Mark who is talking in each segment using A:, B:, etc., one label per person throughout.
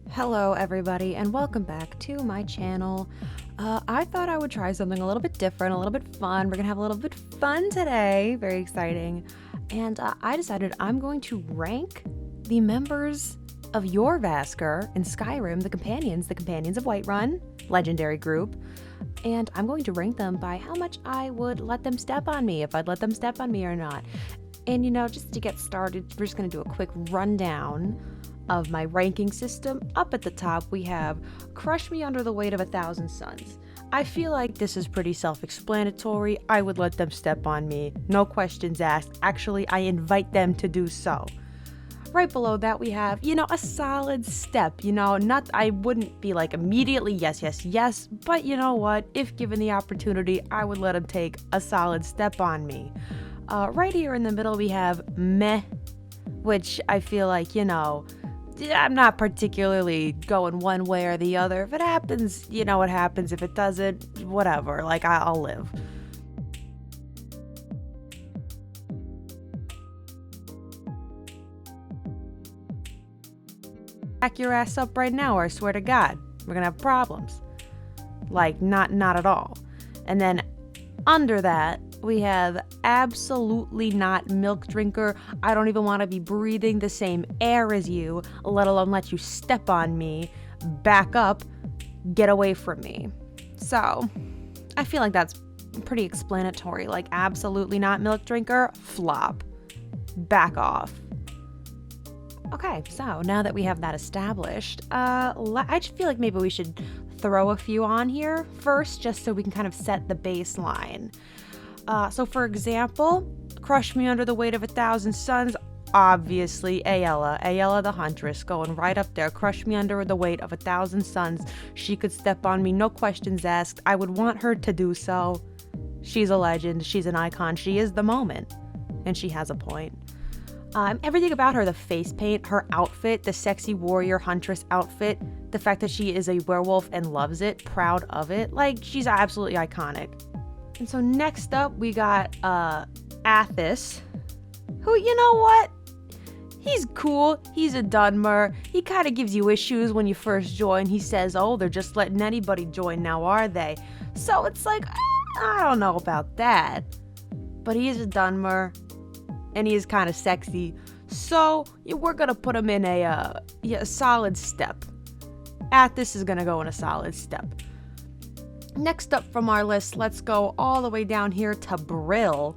A: Hello everybody and welcome back to my channel. I thought I would try something a little bit different, a little bit fun. We're gonna have a little bit fun today, very exciting. And I decided I'm going to rank the members of your Vasker in Skyrim, the companions of Whiterun, legendary group. And I'm going to rank them by how much I would let them step on me, if I'd let them step on me or not. And just to get started, we're just gonna do a quick rundown of my ranking system. Up at the top, we have Crush Me Under the Weight of 1,000 Suns. I feel like this is pretty self-explanatory. I would let them step on me. No questions asked. Actually, I invite them to do so. Right below that, we have, a solid step. I wouldn't be like immediately yes, but you know what? If given the opportunity, I would let them take a solid step on me. Right here in the middle, we have meh, which I feel like, I'm not particularly going one way or the other. If it happens, what happens. If it doesn't, whatever. Like, I'll live. Back your ass up right now, or I swear to God, we're gonna have problems. Like, not at all. And then under that, we have absolutely not milk drinker. I don't even want to be breathing the same air as you, let alone let you step on me. Back up, get away from me. So, I feel like that's pretty explanatory. Like, absolutely not milk drinker, flop. Back off. Okay, so now that we have that established, I just feel like maybe we should throw a few on here first, just so we can kind of set the baseline. So for example, Crush Me Under the Weight of 1,000 Suns, obviously Aella the Huntress, going right up there. Crush me under the weight of 1,000 suns. She could step on me, no questions asked. I would want her to do so. She's a legend, she's an icon, she is the moment, and she has a point. Everything about her, the face paint, her outfit, the sexy warrior huntress outfit, the fact that she is a werewolf and loves it, proud of it, like, she's absolutely iconic. And so next up, we got Athos, who, you know what? He's cool. He's a Dunmer. He kind of gives you issues when you first join. He says, oh, they're just letting anybody join now, are they? So it's like, I don't know about that. But he is a Dunmer, and he is kind of sexy. So we're going to put him in a solid step. Athos is going to go in a solid step. Next up from our list, let's go all the way down here to Brill.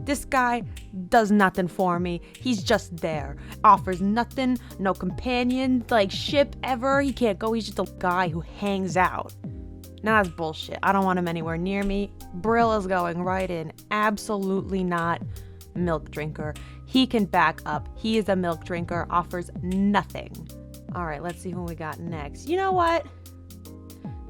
A: This guy does nothing for me. He's just there. Offers nothing, no companion, like ship ever. He can't go. He's just a guy who hangs out. Now that's bullshit. I don't want him anywhere near me. Brill is going right in. Absolutely not milk drinker. He can back up. He is a milk drinker. Offers nothing. All right, let's see who we got next. You know what?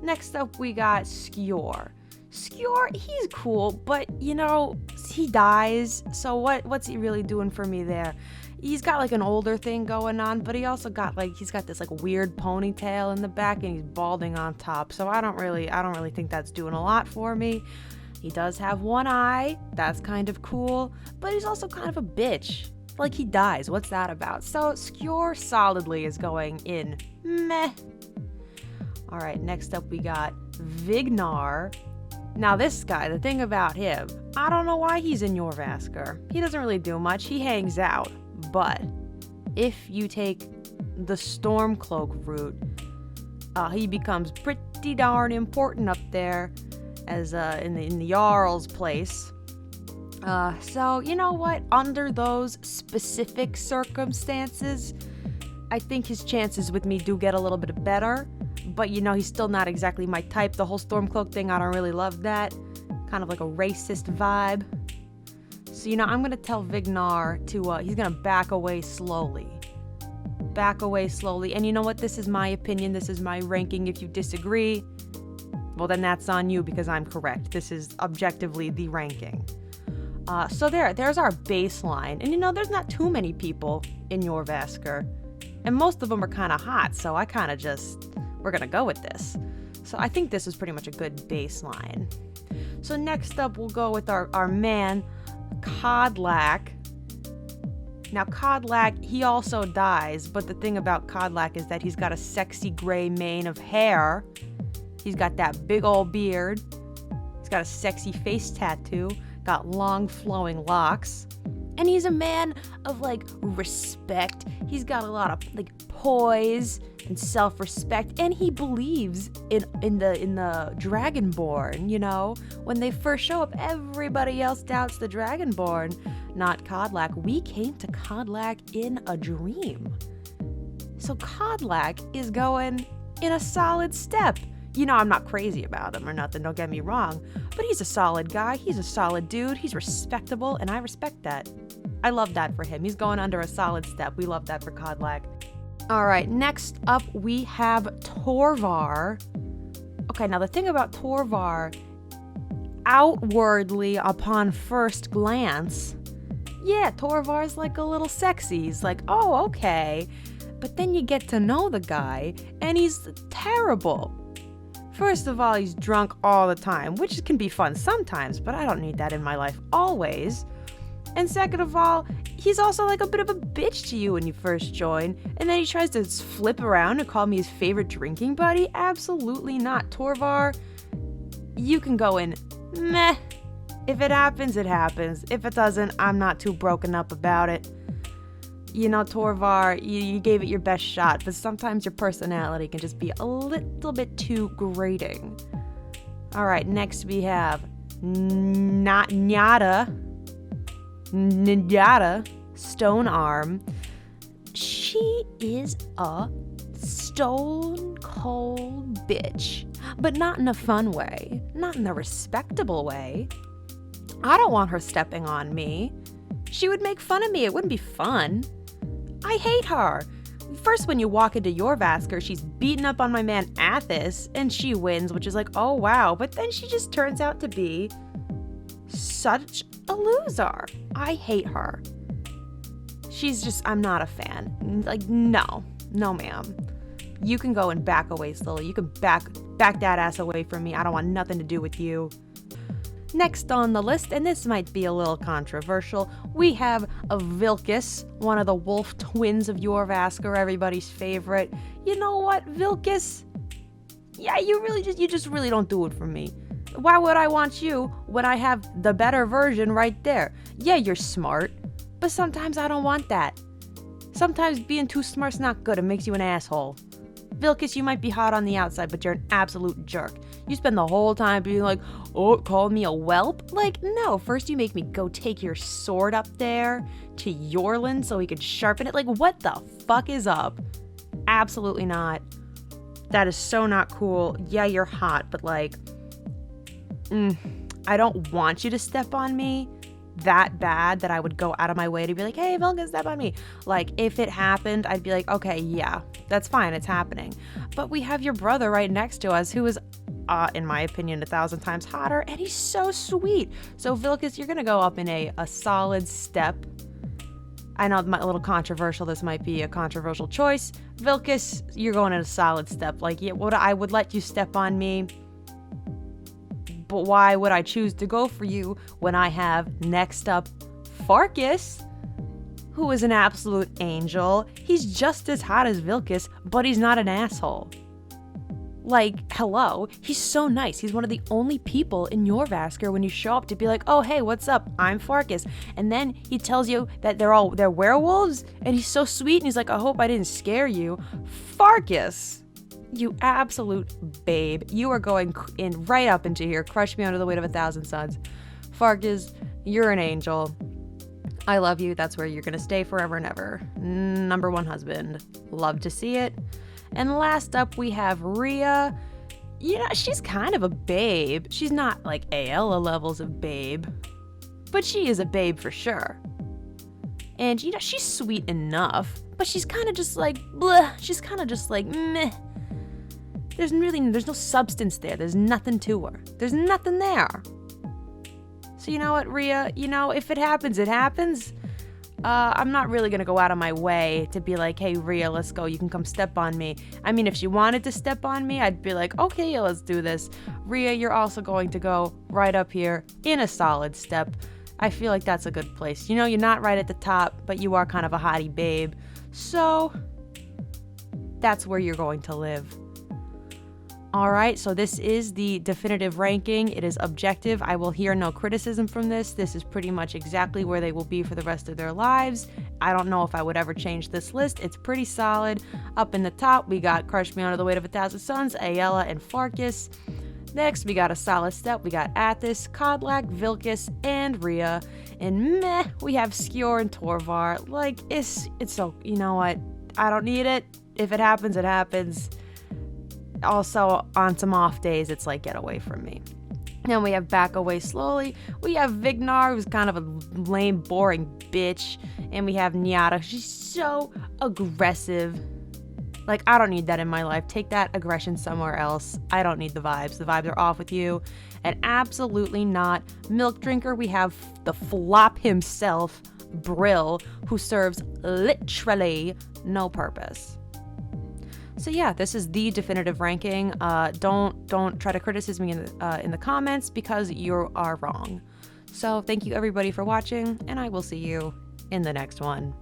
A: Next up, we got Skjor. Skjor, he's cool, but, he dies, so what's he really doing for me there? He's got, like, an older thing going on, but he also got, he's got this, weird ponytail in the back, and he's balding on top, so I don't really think that's doing a lot for me. He does have one eye, that's kind of cool, but he's also kind of a bitch. Like, he dies, what's that about? So, Skjor solidly is going in meh. All right, next up we got Vignar. Now this guy, the thing about him, I don't know why he's in your Vasker. He doesn't really do much, he hangs out. But if you take the Stormcloak route, he becomes pretty darn important up there as in the Jarl's place. So you know what? Under those specific circumstances, I think his chances with me do get a little bit better. But, he's still not exactly my type. The whole Stormcloak thing, I don't really love that. Kind of like a racist vibe. So, I'm going to tell Vignar to, he's going to back away slowly. Back away slowly. And you know what? This is my opinion. This is my ranking. If you disagree, well, then that's on you because I'm correct. This is objectively the ranking. So there's our baseline. And, there's not too many people in your Vasker. And most of them are kind of hot, so I kind of we're going to go with this. So I think this is pretty much a good baseline. So next up, we'll go with our man, Codlak. Now, Codlak, he also dies, but the thing about Codlak is that he's got a sexy gray mane of hair. He's got that big old beard. He's got a sexy face tattoo, got long flowing locks. And he's a man of, like, respect. He's got a lot of, like, poise and self-respect, and he believes in the Dragonborn, you know? When they first show up, everybody else doubts the Dragonborn, not Codlak. We came to Codlak in a dream. So Codlak is going in a solid step. You know, I'm not crazy about him or nothing, don't get me wrong, but he's a solid guy, he's a solid dude, he's respectable, and I respect that. I love that for him. He's going under a solid step. We love that for Codlak. All right, next up we have Torvar. Okay, now the thing about Torvar, outwardly upon first glance, yeah, Torvar's like a little sexy. He's like, oh, okay. But then you get to know the guy, and he's terrible. First of all, he's drunk all the time, which can be fun sometimes, but I don't need that in my life always. And second of all, he's also like a bit of a bitch to you when you first join, and then he tries to flip around and call me his favorite drinking buddy? Absolutely not. Torvar, you can go in meh. If it happens, it happens. If it doesn't, I'm not too broken up about it. You know, Torvar, you gave it your best shot, but sometimes your personality can just be a little bit too grating. All right, next we have Nyada, Stone Arm. She is a stone cold bitch, but not in a fun way, not in a respectable way. I don't want her stepping on me. She would make fun of me. It wouldn't be fun. I hate her. First, when you walk into Jorvaskr, she's beating up on my man Athos, and she wins, which is like, oh wow. But then she just turns out to be such a loser. I hate her. She's just, I'm not a fan. Like, no ma'am. You can go and back away slowly. You can back that ass away from me. I don't want nothing to do with you. Next on the list, and this might be a little controversial, we have a Vilkas, one of the wolf twins of Jorvaskr, everybody's favorite. You know what, Vilkas? Yeah, you just really don't do it for me. Why would I want you when I have the better version right there? Yeah, you're smart, but sometimes I don't want that. Sometimes being too smart's not good. It makes you an asshole. Vilkas, you might be hot on the outside, but you're an absolute jerk. You spend the whole time being like, oh, it called me a whelp? Like, no, first you make me go take your sword up there to Yorland so he could sharpen it. Like, what the fuck is up? Absolutely not. That is so not cool. Yeah, you're hot, but like, I don't want you to step on me that bad that I would go out of my way to be like, hey, Vilkas, step on me. Like, if it happened, I'd be like, okay, yeah, that's fine, it's happening. But we have your brother right next to us who is, in my opinion, 1,000 times hotter, and he's so sweet. So, Vilkas, you're gonna go up in a solid step. I know a little controversial, this might be a controversial choice. Vilkas, you're going in a solid step. Like, yeah, I would let you step on me, but why would I choose to go for you when I have next up Farkas, who is an absolute angel? He's just as hot as Vilkas, but he's not an asshole. Like, hello, he's so nice. He's one of the only people in Jorvaskr when you show up to be like, oh, hey, what's up? I'm Farkas. And then he tells you that they're werewolves, and he's so sweet, and he's like, I hope I didn't scare you. Farkas, you absolute babe. You are going in right up into here. Crush me under the weight of 1,000 suns. Farkas, you're an angel. I love you. That's where you're going to stay forever and ever. Number one husband. Love to see it. And last up, we have Rhea. You know, she's kind of a babe. She's not like Aela levels of babe, but she is a babe for sure. And, you know, she's sweet enough, but she's kind of just like, bleh. She's kind of just like, meh. There's no substance there. There's nothing to her. There's nothing there. So you know what, Rhea? You know, if it happens, it happens. I'm not really going to go out of my way to be like, hey, Rhea, let's go. You can come step on me. I mean, if she wanted to step on me, I'd be like, okay, yeah, let's do this. Rhea, you're also going to go right up here in a solid step. I feel like that's a good place. You know, you're not right at the top, but you are kind of a hottie babe. So that's where you're going to live. All right, so this is the definitive ranking. It is objective. I will hear no criticism from this. This is pretty much exactly where they will be for the rest of their lives. I don't know if I would ever change this list. It's pretty solid. Up in the top, we got Crush Me Under the Weight of a Thousand Suns, Ayala, and Farkas. Next, we got a solid step. We got Athos, Codlak, Vilkas, and Rhea. And meh, we have Skjor and Torvar. Like, it's so, you know what? I don't need it. If it happens, it happens. Also, on some off days, it's like, get away from me. Then we have Back Away Slowly. We have Vignar, who's kind of a lame, boring bitch. And we have Nyada. She's so aggressive. Like, I don't need that in my life. Take that aggression somewhere else. I don't need the vibes. The vibes are off with you. And absolutely not Milk Drinker. We have the flop himself, Brill, who serves literally no purpose. So yeah, this is the definitive ranking. Don't try to criticize me in the comments because you are wrong. So thank you everybody for watching, and I will see you in the next one.